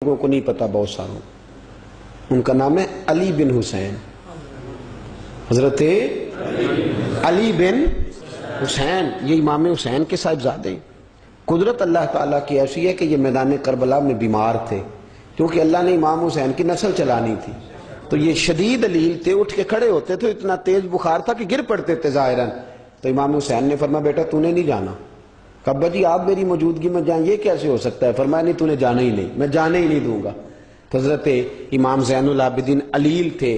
لوگوں کو نہیں پتا، بہت ساروں ان کا نام ہے علی بن حسین، حضرت علی بن حسین، یہ امام حسین کے صاحبزادے ہیں۔ قدرت اللہ تعالیٰ کی ایسی ہے کہ یہ میدان کربلا میں بیمار تھے، کیونکہ اللہ نے امام حسین کی نسل چلانی تھی، تو یہ شدید علیل تھے، اٹھ کے کھڑے ہوتے تھے، اتنا تیز بخار تھا کہ گر پڑتے تھے ظاہراً۔ تو امام حسین نے فرمایا بیٹا تو نے نہیں جانا۔ کہا جی آپ میری موجودگی میں جائیں، یہ کیسے ہو سکتا ہے؟ فرمایا نہیں تو نے جانا ہی نہیں، میں جانے ہی نہیں دوں گا۔ تو حضرت امام زین العابدین علیل تھے،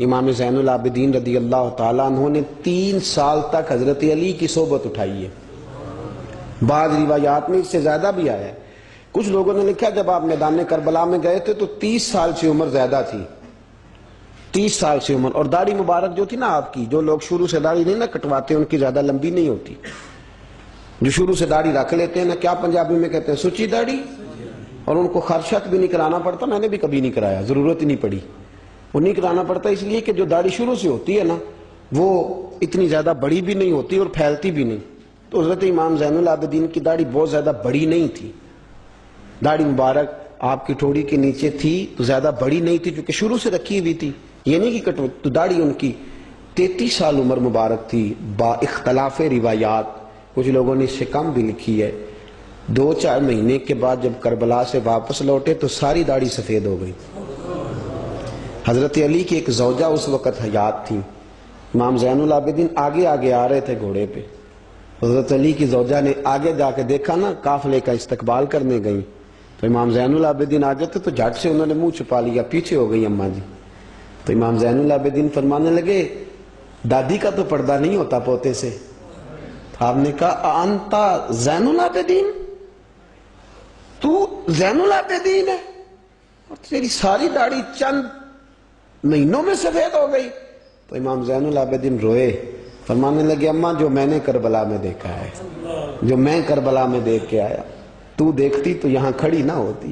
امام زین العابدین رضی اللہ تعالیٰ عنہ نے 3 سال تک حضرت علی کی صحبت اٹھائی ہے۔ بعض روایات میں اس سے زیادہ بھی آیا ہے۔ کچھ لوگوں نے لکھا جب آپ میدان کربلا میں گئے تھے تو 30 سال سے عمر زیادہ تھی، 30 سال سے عمر، اور داڑھی مبارک جو تھی نا آپ کی، جو لوگ شروع سے داڑھی نہیں نہ کٹواتے ان کی زیادہ لمبی نہیں ہوتی، جو شروع سے داڑھی رکھ لیتے ہیں نا، کیا پنجابی میں کہتے ہیں سچی داڑھی، اور ان کو خرشت بھی نہیں کرانا پڑتا، میں نے بھی کبھی نہیں کرایا، ضرورت ہی نہیں پڑی، وہ نہیں کرانا پڑتا اس لیے کہ جو داڑھی شروع سے ہوتی ہے نا وہ اتنی زیادہ بڑی بھی نہیں ہوتی اور پھیلتی بھی نہیں۔ تو حضرت امام زین العابدین کی داڑھی بہت زیادہ بڑی نہیں تھی، داڑھی مبارک آپ کی ٹھوڑی کے نیچے تھی تو زیادہ بڑی نہیں تھی، کیونکہ شروع سے رکھی ہوئی تھی، یہ نہیں کہ کٹو، تو داڑھی ان کی 33 سال عمر مبارک تھی، با اختلاف روایات، کچھ لوگوں نے اس سے کم بھی لکھی ہے۔ 2-4 مہینے کے بعد جب کربلا سے واپس لوٹے تو ساری داڑھی سفید ہو گئی۔ حضرت علی کی ایک زوجہ اس وقت حیات تھی، امام زین العابدین آگے آگے آ رہے تھے گھوڑے پہ، حضرت علی کی زوجہ نے آگے جا کے دیکھا نا، قافلے کا استقبال کرنے گئی، تو امام زین العابدین آگے تھے تو جھٹ سے انہوں نے منہ چھپا لیا، پیچھے ہو گئی اماں جی۔ تو امام زین العابدین فرمانے لگے دادی کا تو پردہ نہیں ہوتا پوتے سے۔ آپ نے کہا انتا زین العابدین، تو زین العابدین ہے اور تیری ساری داڑھی چند مہینوں میں سفید ہو گئی؟ تو امام زین العابدین روئے، فرمانے لگے اماں جو میں نے کربلا میں دیکھا ہے، جو میں کربلا میں دیکھ کے آیا، تو دیکھتی تو یہاں کھڑی نہ ہوتی۔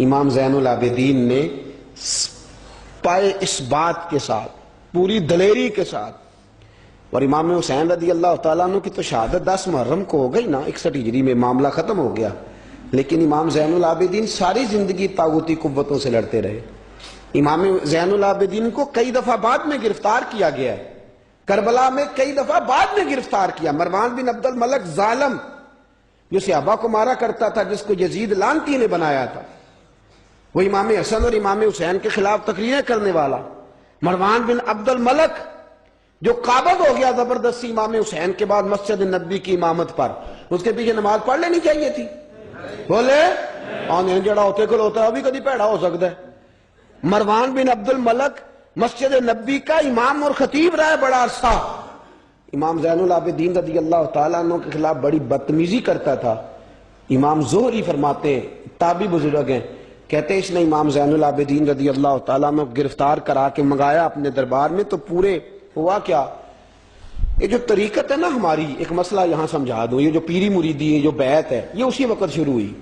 امام زین العابدین نے پائے اس بات کے ساتھ، پوری دلیری کے ساتھ، اور امام حسین رضی اللہ تعالیٰ عنہ کی تو شہادت 10 محرم کو ہو گئی نا، 61 ہجری میں معاملہ ختم ہو گیا، لیکن امام زین العابدین ساری زندگی طاغوتی قوتوں سے لڑتے رہے۔ امام زین العابدین کو کئی دفعہ بعد میں گرفتار کیا گیا ہے، کربلا میں کئی دفعہ بعد میں گرفتار کیا۔ مروان بن عبد الملک ظالم جو صحابہ کو مارا کرتا تھا، جس کو یزید لعنتی نے بنایا تھا، وہ امام حسن اور امام حسین کے خلاف تقریریں کرنے والا مروان بن عبد الملک جو قابض ہو گیا زبردستی امام حسین کے بعد مسجد نبی کی امامت پر، اس کے پیچھے نماز پڑھ لینی چاہیے تھی، بولے آنے جڑا ہوتے کل ہوتا ہے ابھی کدی پیڑا ہو سکتا ہے۔ مروان بن عبد الملک مسجد نبی کا امام اور خطیب رہا ہے بڑا عرصہ، امام زین العابدین رضی اللہ تعالیٰ عنہ کے خلاف بڑی بدتمیزی کرتا تھا۔ امام زہری فرماتے ہیں، تابعی بزرگ ہیں، کہتے ہیں اس نے امام زین العابدین رضی اللہ تعالیٰ عنہ کو گرفتار کرا کے منگایا اپنے دربار میں، تو پورے ہوا کیا، یہ جو طریقت ہے نا ہماری، ایک مسئلہ یہاں سمجھا دوں، یہ جو پیری مریدی ہے، جو بیعت ہے، یہ اسی وقت شروع ہوئی،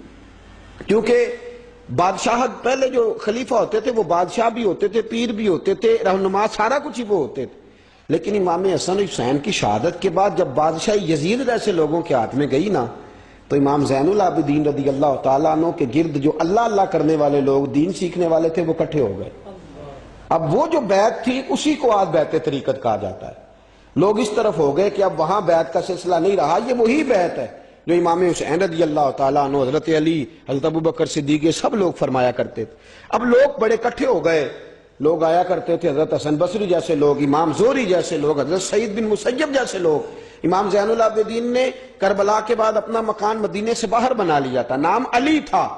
کیونکہ بادشاہت پہلے جو خلیفہ ہوتے تھے وہ بادشاہ بھی ہوتے تھے، پیر بھی ہوتے تھے، رہنما، سارا کچھ ہی وہ ہوتے تھے، لیکن امام حسن حسین کی شہادت کے بعد جب بادشاہی یزید جیسے لوگوں کے ہاتھ میں گئی نا، تو امام زین العابدین رضی اللہ تعالیٰ عنہ کے گرد جو اللہ اللہ کرنے والے لوگ، دین سیکھنے والے تھے، وہ اکٹھے ہو گئے۔ اب وہ جو بیعت تھی اسی کو آج بیعت طریقت کہا جاتا ہے۔ لوگ اس طرف ہو گئے کہ اب وہاں بیعت کا سلسلہ نہیں رہا، یہ وہی بیعت ہے جو امام حسین رضی اللہ تعالیٰ عنہ، حضرت علی، حضرت ابوبکر صدیق، سب لوگ فرمایا کرتے تھے۔ اب لوگ بڑے اکٹھے ہو گئے، لوگ آیا کرتے تھے، حضرت حسن بصری جیسے لوگ، امام زہری جیسے لوگ، حضرت سعید بن مسیب جیسے لوگ۔ امام زین العابدین نے کربلا کے بعد اپنا مکان مدینے سے باہر بنا لیا تھا، نام علی تھا،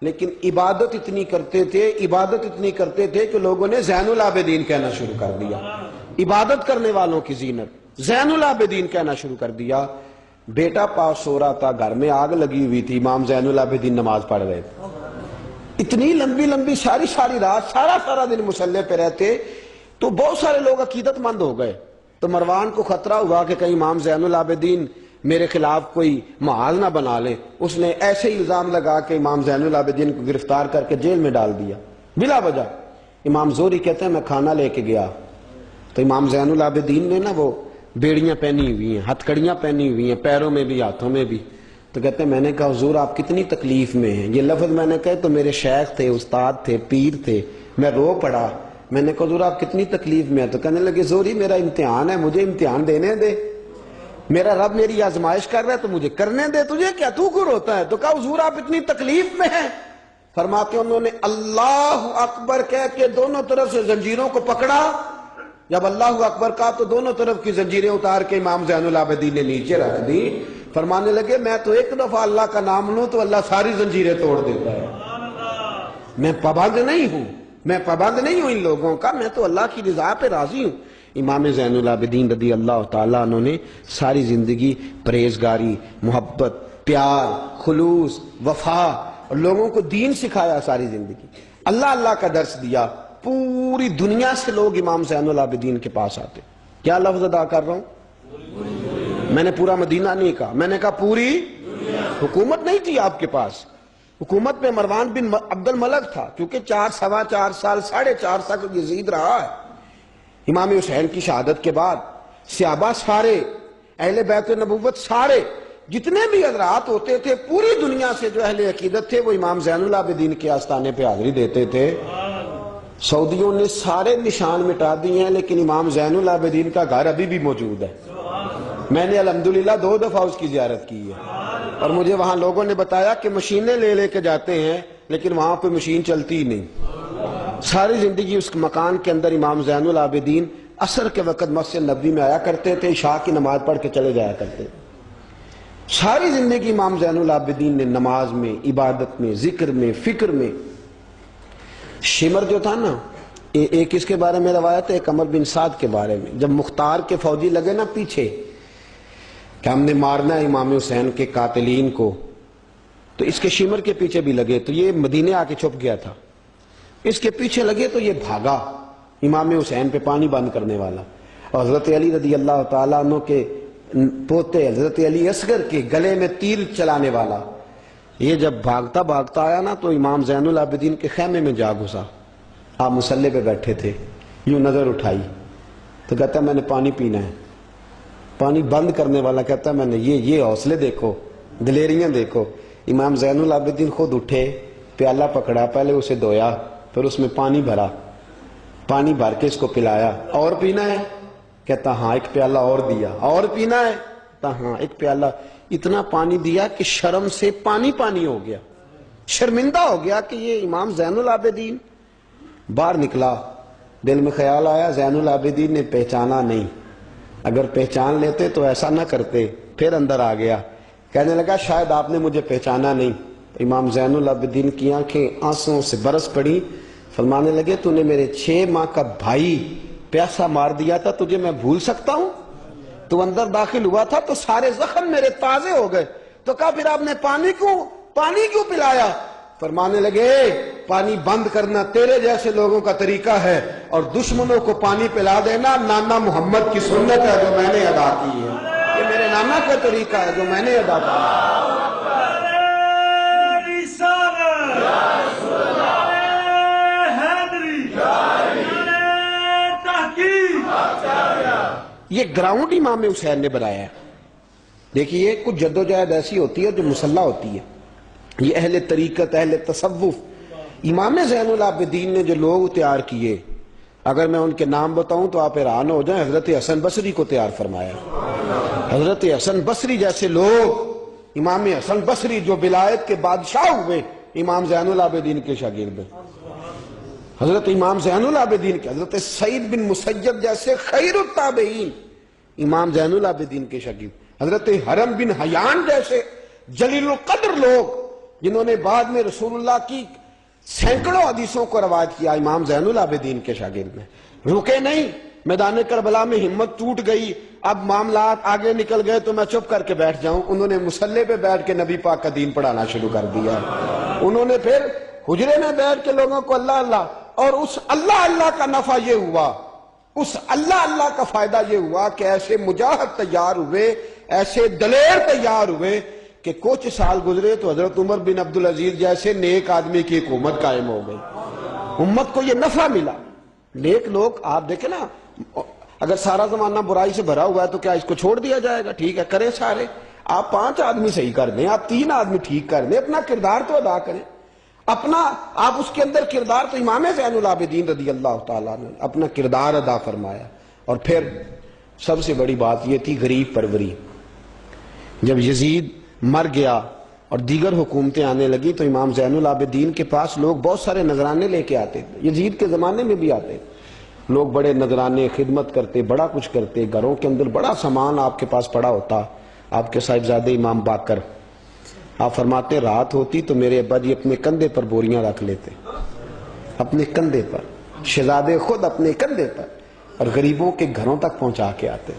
لیکن عبادت اتنی کرتے تھے کہ لوگوں نے زین العابدین کہنا شروع کر دیا، عبادت کرنے والوں کی زینت زین العابدین کہنا شروع کر دیا۔ بیٹا پاس سو رہا تھا، گھر میں آگ لگی ہوئی تھی، امام زین العابدین نماز پڑھ رہے تھے، اتنی لمبی لمبی ساری رات سارا دن مصلی پہ رہتے، تو بہت سارے لوگ عقیدت مند ہو گئے۔ تو مروان کو خطرہ ہوا کہ کہیں امام زین العابدین میرے خلاف کوئی محاذ نہ بنا لیں، اس نے ایسے ہی الزام لگا کہ امام زین العابدین کو گرفتار کر کے جیل میں ڈال دیا بلا وجہ۔ امام زہری کہتے ہیں میں کھانا لے کے گیا تو امام زین العابدین نے نا وہ بیڑیاں پہنی ہوئی ہیں، ہتھ کڑیاں پہنی ہوئی ہیں، پیروں میں بھی ہاتھوں میں بھی، تو کہتے ہیں میں نے کہا حضور آپ کتنی تکلیف میں ہیں؟ یہ لفظ میں نے کہے تو میرے شیخ تھے، استاد تھے، پیر تھے، میں رو پڑا. میں نے کہا حضور آپ کتنی تکلیف میں ہیں؟ تو کہنے لگے زوری میرا امتحان ہے، مجھے امتحان دینے دے، میرا رب میری آزمائش کر رہا ہے تو مجھے کرنے دے، تجھے کیا، تو کیوں روتا ہے؟ تو کہا حضور آپ اتنی تکلیف میں ہیں. فرماتے انہوں نے اللہ اکبر کہہ کے دونوں طرف سے زنجیروں کو پکڑا. جب اللہ اکبر کہا تو دونوں طرف کی زنجیریں اتار کے امام زین العابدین نے نیچے رکھ دی. فرمانے لگے میں تو ایک دفعہ اللہ کا نام لوں تو اللہ ساری زنجیریں توڑ دیتا ہے. میں پابند نہیں ہوں، میں پابند نہیں ہوں ان لوگوں کا، میں تو اللہ کی رضا پہ راضی ہوں. امام زین العابدین رضی اللہ تعالیٰ عنہ نے ساری زندگی پرہیزگاری، محبت، پیار، خلوص، وفا اور لوگوں کو دین سکھایا. ساری زندگی اللہ اللہ کا درس دیا. پوری دنیا سے لوگ امام زین العابدین کے پاس آتے. کیا لفظ ادا کر رہا ہوں؟ میں نے پورا مدینہ نہیں کہا، میں نے کہا پوری حکومت نہیں تھی آپ کے پاس. حکومت میں مروان بن عبد الملک تھا، کیونکہ 4 سال 4.5 تک یزید رہا ہے. امام حسین کی شہادت کے بعد صحابہ سارے، اہل بیت نبوت سارے، جتنے بھی حضرات ہوتے تھے پوری دنیا سے جو اہل عقیدت تھے وہ امام زین العابدین کے آستانے پہ حاضری دیتے تھے. سعودیوں نے سارے نشان مٹا دیے ہیں لیکن امام زین العابدین کا گھر ابھی بھی موجود ہے. میں نے الحمدللہ 2 دفعہ اس کی زیارت کی ہے اور مجھے وہاں لوگوں نے بتایا کہ مشینیں لے کے جاتے ہیں لیکن وہاں پہ مشین چلتی ہی نہیں. ساری زندگی اس مکان کے اندر امام زین العابدین عصر کے وقت مسجد نبوی میں آیا کرتے تھے، عشاء کی نماز پڑھ کے چلے جایا کرتے. ساری زندگی امام زین العابدین نے نماز میں، عبادت میں، ذکر میں، فکر میں. شمر جو تھا نا، ایک اس کے بارے میں روایت ہے، ایک عمر بن سعد کے بارے میں. جب مختار کے فوجی لگے نا پیچھے کہ ہم نے مارنا ہے امام حسین کے قاتلین کو، تو اس کے شمر کے پیچھے بھی لگے تو یہ مدینے آ کے چھپ گیا تھا. اس کے پیچھے لگے تو یہ بھاگا، امام حسین پہ پانی بند کرنے والا. اور حضرت علی رضی اللہ تعالیٰ عنہ کے پوتے حضرت علی اصغر کے گلے میں تیر چلانے والا، یہ جب بھاگتا بھاگتا آیا نا تو امام زین العابدین کے خیمے میں جا گھسا. آپ مصلے پہ بیٹھے تھے، یوں نظر اٹھائی تو کہتا ہے میں نے پانی پینا ہے. پانی بند کرنے والا کہتا ہے میں نے یہ حوصلے دیکھو، دلیریاں دیکھو. امام زین العابدین خود اٹھے، پیالہ پکڑا، پہلے اسے دھویا، پھر اس میں پانی بھرا، پانی بھر کے اس کو پلایا. اور پینا ہے؟ کہتا ہاں. ایک پیالہ اور دیا. اور پینا ہے؟ کہتا ہاں. ایک پیالہ. اتنا پانی دیا کہ شرم سے پانی پانی ہو گیا، شرمندہ ہو گیا کہ یہ امام زین العابدین. باہر نکلا، دل میں خیال آیا زین العابدین نے پہچانا نہیں، اگر پہچان لیتے تو ایسا نہ کرتے. پھر اندر آ گیا، کہنے لگا شاید آپ نے مجھے پہچانا نہیں. امام زین العابدین کی آنکھیں آنسوں سے برس پڑی. فرمانے لگے تو نے میرے 6 ماہ کا بھائی پیاسا مار دیا تھا، تجھے میں بھول سکتا ہوں؟ تو اندر داخل ہوا تھا تو سارے زخم میرے تازے ہو گئے. تو کہا پھر آپ نے پانی کیوں پلایا؟ فرمانے لگے پانی بند کرنا تیرے جیسے لوگوں کا طریقہ ہے اور دشمنوں کو پانی پلا دینا نانا محمد کی سنت ہے جو میں نے ادا کی ہے. یہ میرے نانا کا طریقہ ہے جو میں نے ادا کیا. یہ گراؤنڈ امام حسین نے بنایا ہے. دیکھیے کچھ جدوجہد ایسی ہوتی ہے جو مسلح ہوتی ہے. یہ اہل طریقت، اہل تصوف، امام زین العابدین نے جو لوگ تیار کیے، اگر میں ان کے نام بتاؤں تو آپ حیران ہو جائیں. حضرت حسن بصری کو تیار فرمایا. حضرت حسن بصری جیسے لوگ، امام حسن بصری جو ولایت کے بادشاہ ہوئے، امام زین العابدین کے شاگرد ہیں. حضرت امام زین العابدین کے، حضرت سعید بن مسیب جیسے خیر التابعین امام زین العابدین کے شاگرد. حضرت حرم بن حیان جیسے جلیل القدر لوگ جنہوں نے بعد میں رسول اللہ کی سینکڑوں حدیثوں کو روایت کیا، امام زین العابدین کے شاگرد ہیں. رکے نہیں، میدان کربلا میں ہمت ٹوٹ گئی، اب معاملات آگے نکل گئے تو میں چپ کر کے بیٹھ جاؤں. انہوں نے مسلح پہ بیٹھ کے نبی پاک کا دین پڑھانا شروع کر دیا. انہوں نے پھر حجرے میں بیٹھ کے لوگوں کو اللہ اللہ، اور اس اللہ اللہ کا نفع یہ ہوا، اس اللہ اللہ کا فائدہ یہ ہوا کہ ایسے مجاہد تیار ہوئے، ایسے دلیر تیار ہوئے کہ کچھ سال گزرے تو حضرت عمر بن عبدالعزیز جیسے نیک آدمی کی حکومت قائم ہو گئی. امت کو یہ نفع ملا. نیک لوگ آپ دیکھیں نا، اگر سارا زمانہ برائی سے بھرا ہوا ہے تو کیا اس کو چھوڑ دیا جائے گا؟ ٹھیک ہے کریں سارے. آپ 5 آدمی صحیح کر دیں، آپ 3 آدمی ٹھیک کر دیں، اپنا کردار تو ادا کریں، اپنا آپ اس کے اندر کردار، تو امام زین العابدین رضی اللہ تعالیٰ نے اپنا کردار ادا فرمایا. اور پھر سب سے بڑی بات یہ تھی غریب پروری. جب یزید مر گیا اور دیگر حکومتیں آنے لگی تو امام زین العابدین کے پاس لوگ بہت سارے نذرانے لے کے آتے تھے. یزید کے زمانے میں بھی آتے تھے لوگ، بڑے نذرانے، خدمت کرتے، بڑا کچھ کرتے، گھروں کے اندر بڑا سامان آپ کے پاس پڑا ہوتا. آپ کے صاحبزادے امام باقر، آپ فرماتے رات ہوتی تو میرے ابا جی اپنے کندھے پر بوریاں رکھ لیتے، اپنے کندھے پر، شہزادے خود اپنے کندھے پر، اور غریبوں کے گھروں تک پہنچا کے آتے،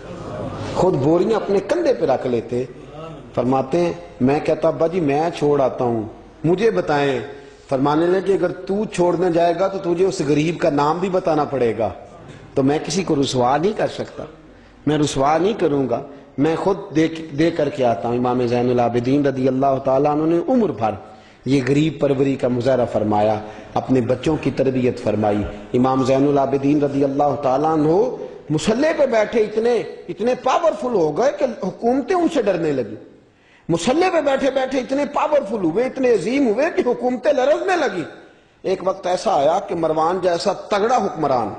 خود بوریاں اپنے کندھے پہ رکھ لیتے. فرماتے ہیں میں کہتا ابا جی میں چھوڑ آتا ہوں، مجھے بتائیں. فرمانے لگے اگر تو چھوڑنے جائے گا تو تجھے اس غریب کا نام بھی بتانا پڑے گا، تو میں کسی کو رسوا نہیں کر سکتا، میں رسوا نہیں کروں گا، میں خود دے کر کے آتا ہوں. امام زین العابدین رضی اللہ تعالیٰ عنہ نے عمر بھر یہ غریب پروری کا مظاہرہ فرمایا، اپنے بچوں کی تربیت فرمائی. امام زین العابدین رضی اللہ تعالیٰ عنہ مسلح پہ بیٹھے اتنے پاورفل ہو گئے کہ حکومتیں ان سے ڈرنے لگی. مسلح پہ بیٹھے بیٹھے اتنے پاورفل ہوئے، اتنے عظیم ہوئے کہ حکومتیں لرزنے لگی. ایک وقت ایسا آیا کہ مروان جیسا تگڑا حکمران،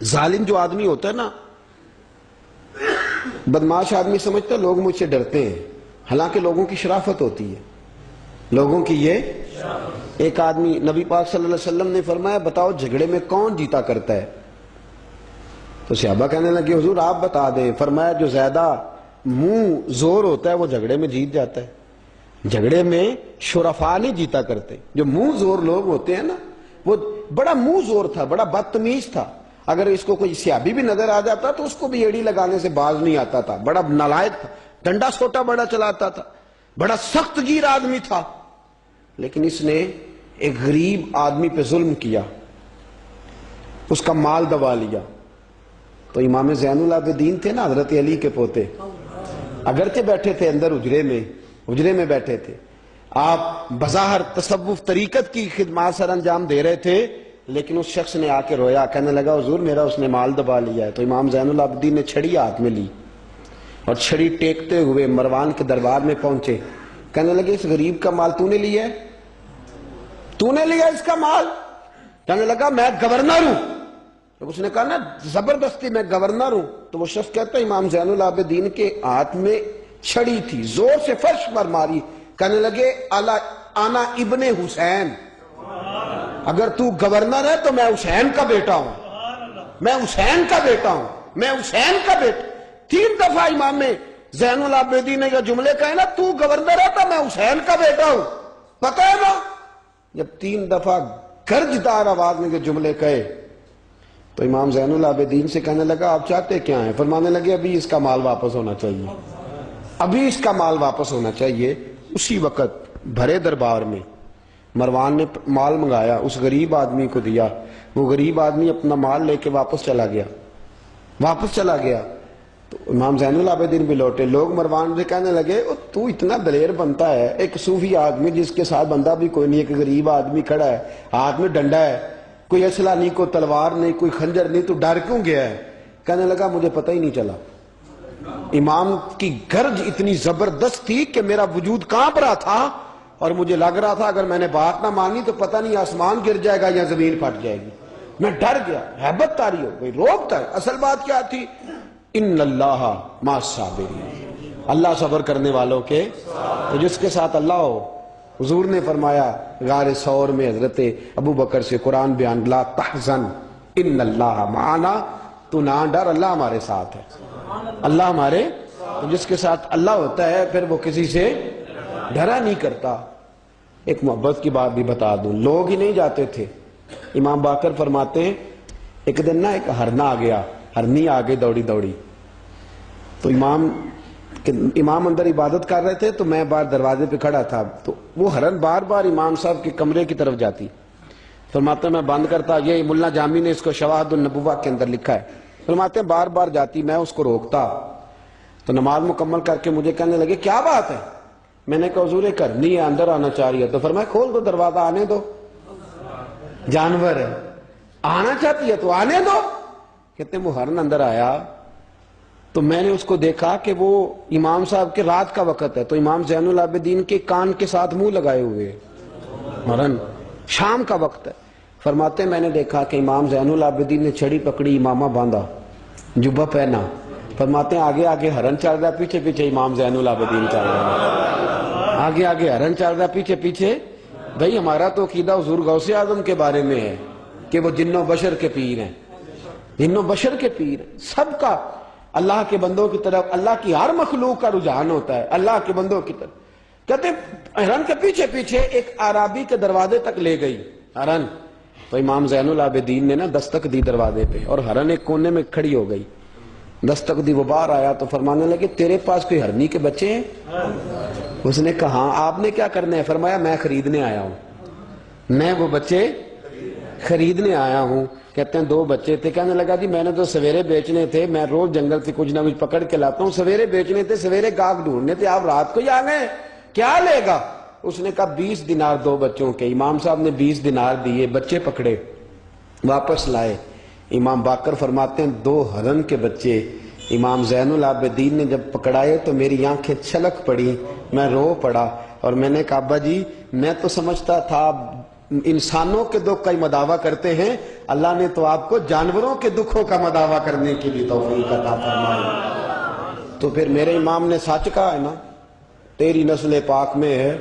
ظالم جو آدمی ہوتا ہے نا، بدماش آدمی سمجھتا ہے لوگ مجھ سے ڈرتے ہیں، حالانکہ لوگوں کی شرافت ہوتی ہے، لوگوں کی یہ ایک آدمی، نبی پاک صلی اللہ علیہ وسلم نے فرمایا بتاؤ جھگڑے میں کون جیتا کرتا ہے؟ تو صحابہ کہنے لگے حضور آپ بتا دیں. فرمایا جو زیادہ منہ زور ہوتا ہے وہ جھگڑے میں جیت جاتا ہے. جھگڑے میں شرفا نہیں جیتا کرتے، جو منہ زور لوگ ہوتے ہیں نا، وہ بڑا منہ زور تھا، بڑا بدتمیز تھا، اگر اس کو کوئی سیابی بھی نظر آ جاتا تو اس کو بھی ایڑی لگانے سے باز نہیں آتا تھا، بڑا نالائق تھا، ڈنڈا سوٹا بڑا چلاتا تھا، بڑا سخت گیر آدمی تھا. لیکن اس نے ایک غریب آدمی پہ ظلم کیا، اس کا مال دبا لیا. تو امام زین العابدین تھے نا، حضرت علی کے پوتے، اگرچہ بیٹھے تھے اندر حجرے میں بیٹھے تھے، آپ بظاہر تصوف طریقت کی خدمات سر انجام دے رہے تھے، لیکن اس شخص نے آ کے رویا، کہنے لگا حضور میرا اس نے مال دبا لیا ہے. تو امام زین العابدین نے چھڑی ہاتھ میں لی اور چھڑی ٹیکتے ہوئے مروان کے دربار میں پہنچے. کہنے لگے اس غریب کا مال تو نے لیا ہے؟ تو نے لیا اس کا مال؟ کہنے لگا میں گورنر ہوں. جب اس نے کہا نا زبردستی میں گورنر ہوں، تو وہ شخص کہتا ہے امام زین العابدین کے ہاتھ میں چھڑی تھی، زور سے فرش پر ماری. کہنے لگے آنا ابن حسین، اگر تو گورنر ہے تو میں حسین کا بیٹا ہوں، میں حسین کا بیٹا ہوں، میں حسین کا بیٹا. 3 دفعہ امام زین العابدین نے یہ جملے کہے نا، تو گورنر ہے تو میں حسین کا بیٹا ہوں، پتہ ہے نا. جب 3 دفعہ گرجدار آواز میں یہ جملے کہے تو امام زین العابدین سے کہنے لگا آپ چاہتے کیا ہیں؟ فرمانے لگے ابھی اس کا مال واپس ہونا چاہیے، ابھی اس کا مال واپس ہونا چاہیے. اسی وقت بھرے دربار میں مروان نے مال منگایا، اس غریب آدمی کو دیا، وہ غریب آدمی اپنا مال لے کے واپس چلا گیا. تو امام زین العابدین بھی لوٹے. لوگ مروان سے کہنے لگے تو اتنا دلیر بنتا ہے، ایک صوفی آدمی جس کے ساتھ بندہ بھی کوئی نہیں، ایک غریب آدمی کھڑا ہے، ہاتھ میں ڈنڈا ہے، کوئی اسلحہ نہیں، کوئی تلوار نہیں، کوئی خنجر نہیں، تو ڈر کیوں گیا ہے؟ کہنے لگا مجھے پتہ ہی نہیں چلا. امام کی گرج اتنی زبردست تھی کہ میرا وجود کانپ رہا تھا اور مجھے لگ رہا تھا اگر میں نے بات نہ مانی تو پتہ نہیں آسمان گر جائے گا یا زمین پھٹ جائے گی. میں ڈر گیا، ہیبت طاری ہو گئی، روب تھا. اصل بات کیا تھی؟ ان اللہ مع الصابرین، اللہ صبر کرنے والوں کے، تو جس کے ساتھ اللہ ہو. حضور نے فرمایا غار ثور میں حضرت ابو بکر سے قرآن بیان، لا تحزن ان اللہ معنا، تو نہ ڈر، اللہ ہمارے ساتھ ہے، اللہ ہمارے. تو جس کے ساتھ اللہ ہوتا ہے پھر وہ کسی سے ڈرا نہیں کرتا. ایک محبت کی بات بھی بتا دوں، لوگ ہی نہیں جاتے تھے. امام باقر فرماتے ہیں ایک دن نا ایک ہرنا آ گیا، ہرنی آ گئی دوڑی دوڑی. تو امام اندر عبادت کر رہے تھے تو میں باہر دروازے پہ کھڑا تھا، تو وہ ہرن بار بار امام صاحب کے کمرے کی طرف جاتی. فرماتے ہیں میں بند کرتا، یہ ملا جامی نے اس کو شواہد النبوہ کے اندر لکھا ہے. فرماتے ہیں بار بار جاتی، میں اس کو روکتا. تو نماز مکمل کر کے مجھے کہنے لگے کیا بات ہے؟ میں نے کہا حضور ایک ہرنی ہے اندر آنا چاہ رہی ہے. تو فرمایا کھول دو دروازہ، آنے دو، جانور ہے، آنا چاہتی ہے تو آنے دو. کہتے ہیں وہ ہرن اندر آیا تو میں نے اس کو دیکھا کہ وہ امام صاحب کے رات کا وقت ہے، تو امام زین العابدین کے کان کے ساتھ منہ لگائے ہوئے، مرن شام کا وقت ہے۔ فرماتے ہیں میں نے دیکھا کہ امام زین العابدین نے چھڑی پکڑی، امامہ باندھا، جبہ پہنا، فرماتے ہیں آگے آگے ہرن چل رہا ہے، پیچھے پیچھے امام زین العابدین چل رہا ہے، آگے آگے ہرن چل رہا ہے، پیچھے پیچھے۔ بھئی ہمارا تو عقیدہ حضور غوث اعظم کے بارے میں ہے کہ وہ جن و بشر کے پیر ہیں، جن و بشر کے پیر ہیں۔ سب کا اللہ کے بندوں کی طرف، اللہ کی ہر مخلوق کا رجحان ہوتا ہے اللہ کے بندوں کی طرف۔ کہتے ہیں ہرن کے پیچھے پیچھے ایک عرابی کے دروازے تک لے گئی ہرن، تو امام زین العابدین نے نا دستک دی دروازے پہ، اور ہرن ایک کونے میں کھڑی ہو گئی، دستک دی، وہ باہر آیا تو فرمانے لگے تیرے پاس کوئی ہرنی کے بچے ہیں؟ اس نے کہا ہاں، آپ نے کیا کرنا ہے؟ فرمایا میں خریدنے آیا ہوں، میں وہ بچے خریدنے آیا ہوں۔ کہتے ہیں 2 بچے تھے، کہنے لگا جی میں نے تو سویرے بیچنے تھے، میں روز جنگل سے کچھ نہ کچھ پکڑ کے لاتا ہوں، سویرے بیچنے تھے، سویرے گاہک ڈھونڈنے تھے، آپ رات کو ہی آ گئے، کیا لے گا؟ اس نے کہا 20 دینار 2 بچوں کے۔ امام صاحب نے 20 دینار دیے، بچے پکڑے، واپس لائے۔ امام باقر فرماتے ہیں 2 ہرن کے بچے امام زین العابدین نے جب پکڑائے تو میری آنکھیں چھلک پڑی، میں رو پڑا، اور میں نے کہا ابا جی میں تو سمجھتا تھا انسانوں کے دکھ کا ہی مداوع کرتے ہیں، اللہ نے تو آپ کو جانوروں کے دکھوں کا مداوع کرنے کی بھی توفیق عطا فرمائی۔ تو پھر میرے امام نے سچ کہا ہے نا، تیری نسل پاک میں ہے۔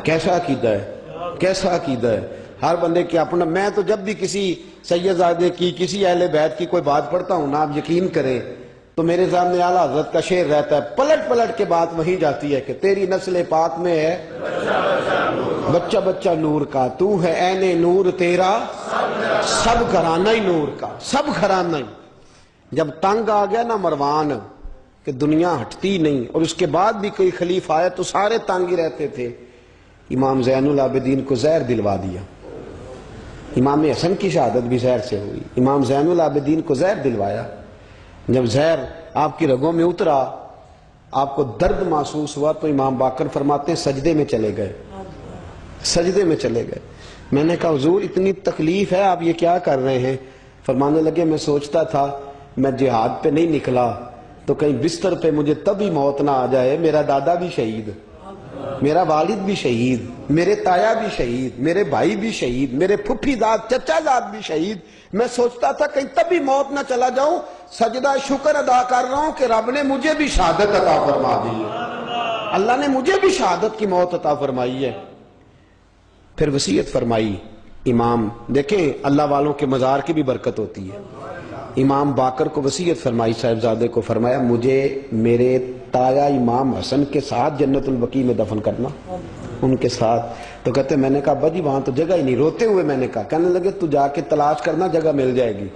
کیسا عقیدہ ہے، کیسا عقیدہ ہے، ہر بندے کے اپنا۔ میں تو جب بھی کسی سیدزادے کی، کسی اہل بیت کی کوئی بات پڑھتا ہوں نا، آپ یقین کریں تو میرے سامنے اعلیٰ حضرت کا شعر رہتا ہے، پلٹ پلٹ کے بات وہیں جاتی ہے کہ تیری نسل پاک میں ہے بچہ بچہ نور کا، تو ہے عین نور تیرا سب گھرانہ ہی نور کا، سب گھرانہ ہی۔ جب تنگ آ گیا نا مروان کہ دنیا ہٹتی نہیں، اور اس کے بعد بھی کوئی خلیفہ آیا تو سارے تنگ ہی رہتے تھے، امام زین العابدین کو زہر دلوا دیا۔ امام حسن کی شہادت بھی زہر سے ہوئی، امام زین العابدین کو زہر دلوایا۔ جب زہر آپ کی رگوں میں اترا، آپ کو درد محسوس ہوا، تو امام باقر فرماتے ہیں سجدے میں چلے گئے، سجدے میں چلے گئے۔ میں نے کہا حضور اتنی تکلیف ہے، آپ یہ کیا کر رہے ہیں؟ فرمانے لگے میں سوچتا تھا میں جہاد پہ نہیں نکلا تو کہیں بستر پہ مجھے تبھی موت نہ آ جائے، میرا دادا بھی شہید، میرا والد بھی شہید، میرے تایا بھی شہید، میرے بھائی بھی شہید، میرے پھپھی داد چچا داد بھی شہید، میں سوچتا تھا کہیں تبھی موت نہ چلا جاؤں، سجدہ شکر ادا کر رہا ہوں کہ رب نے مجھے بھی شہادت عطا فرما دی ہے، اللہ نے مجھے بھی شہادت کی موت عطا فرمائی ہے۔ پھر وصیت فرمائی امام، دیکھیں اللہ والوں کے مزار کی بھی برکت ہوتی ہے۔ امام باقر کو وصیت فرمائی، صاحبزادے کو فرمایا مجھے میرے تایا امام حسن کے ساتھ جنت البقیع میں دفن کرنا، ان کے ساتھ۔ تو کہتے میں نے کہا ابا جی وہاں تو جگہ ہی نہیں، روتے ہوئے میں نے کہا، کہنے لگے تو جا کے تلاش کرنا، جگہ مل جائے گی۔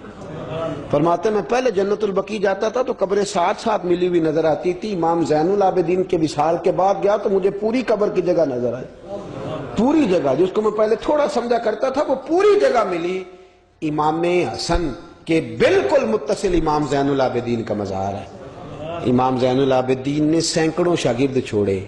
فرماتے میں پہلے جنت البقیع جاتا تھا تو قبریں ساتھ ساتھ ملی ہوئی نظر آتی تھی، امام زین العابدین کے وصال کے بعد گیا تو مجھے پوری قبر کی جگہ نظر آئی، پوری جگہ جس کو میں پہلے تھوڑا سمجھا کرتا تھا وہ پوری جگہ ملی۔ امام حسن کے بالکل متصل امام زین العابدین کا مزار ہے۔ امام زین العابدین نے سینکڑوں شاگرد چھوڑے،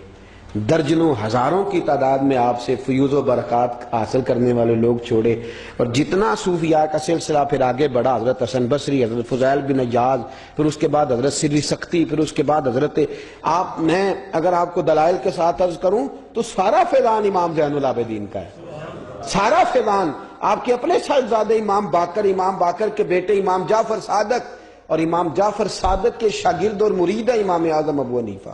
درجنوں ہزاروں کی تعداد میں آپ سے فیوز و برکات حاصل کرنے والے لوگ چھوڑے، اور جتنا صوفیاء کا سلسلہ پھر آگے بڑھا، حضرت حسن بصری، حضرت فضیل بن عیاض، پھر اس کے بعد حضرت سری سختی، پھر اس کے بعد حضرت میں اگر آپ کو دلائل کے ساتھ عرض کروں تو سارا فیضان امام زین العابدین کا ہے، سارا فیضان آپ کے اپنے صاحبزادے امام باقر کے بیٹے امام جعفر صادق، اور امام جعفر صادق کے شاگرد اور مرید ہے امام اعظم ابو حنیفہ۔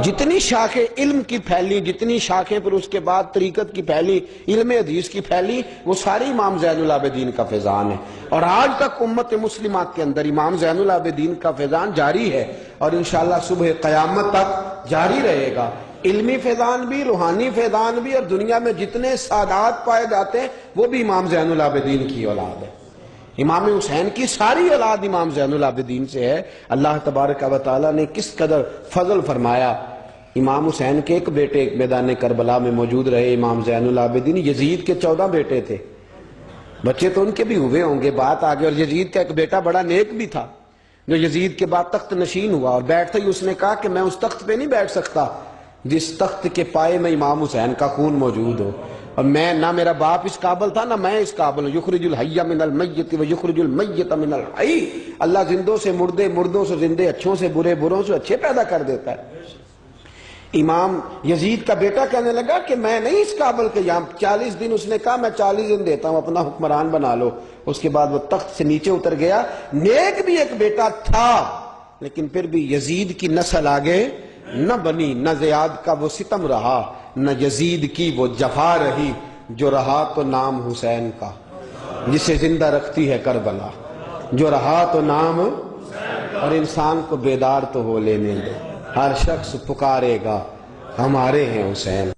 جتنی شاخیں علم کی پھیلی، جتنی شاخیں پھر اس کے بعد طریقت کی پھیلی، علم حدیث کی پھیلی، وہ ساری امام زین العابدین کا فیضان ہے، اور آج تک امت مسلمہ کے اندر امام زین العابدین کا فیضان جاری ہے، اور انشاءاللہ صبح قیامت تک جاری رہے گا۔ علمی فیضان بھی، روحانی فیضان بھی، اور دنیا میں جتنے سعادات پائے جاتے ہیں وہ بھی امام زین العابدین کی اولاد ہے۔ امام حسین کی ساری اولاد امام زین العابدین سے ہے۔ اللہ تبارک و تعالیٰ نے کس قدر فضل فرمایا۔ امام حسین کے ایک بیٹے ایک میدان کربلا میں موجود رہے، امام زین العابدین۔ یزید کے 14 بیٹے تھے، بچے تو ان کے بھی ہوئے ہوں گے، بات آگے۔ اور یزید کا ایک بیٹا بڑا نیک بھی تھا جو یزید کے بعد تخت نشین ہوا، اور بیٹھتے ہی اس نے کہا کہ میں اس تخت پہ نہیں بیٹھ سکتا جس تخت کے پائے میں امام حسین کا خون موجود ہو۔ اور میں نہ میرا باپ اس قابل تھا نہ میں اس قابل ہوں. یخرج الحی من المیت و یخرج المیت من الحی. اللہ زندوں سے مردے، مردوں سے زندے، اچھوں سے برے، بروں سے اچھے پیدا کر دیتا ہے. امام یزید کا بیٹا کہنے لگا کہ میں نہیں اس قابل کہ یہاں 40 دن اس نے کہا میں 40 دن دیتا ہوں، اپنا حکمران بنا لو. اس کے بعد وہ تخت سے نیچے اتر گیا. نیک بھی ایک بیٹا تھا لیکن پھر بھی یزید کی نسل آگے نہ بنی، نہ زیاد کا وہ ستم رہا، نہ یزید کی وہ جفا رہی. جو رہا تو نام حسین کا، جسے زندہ رکھتی ہے کربلا. جو رہا تو نام، اور انسان کو بیدار تو ہو لینے دے. ہر شخص پکارے گا ہمارے ہیں حسین.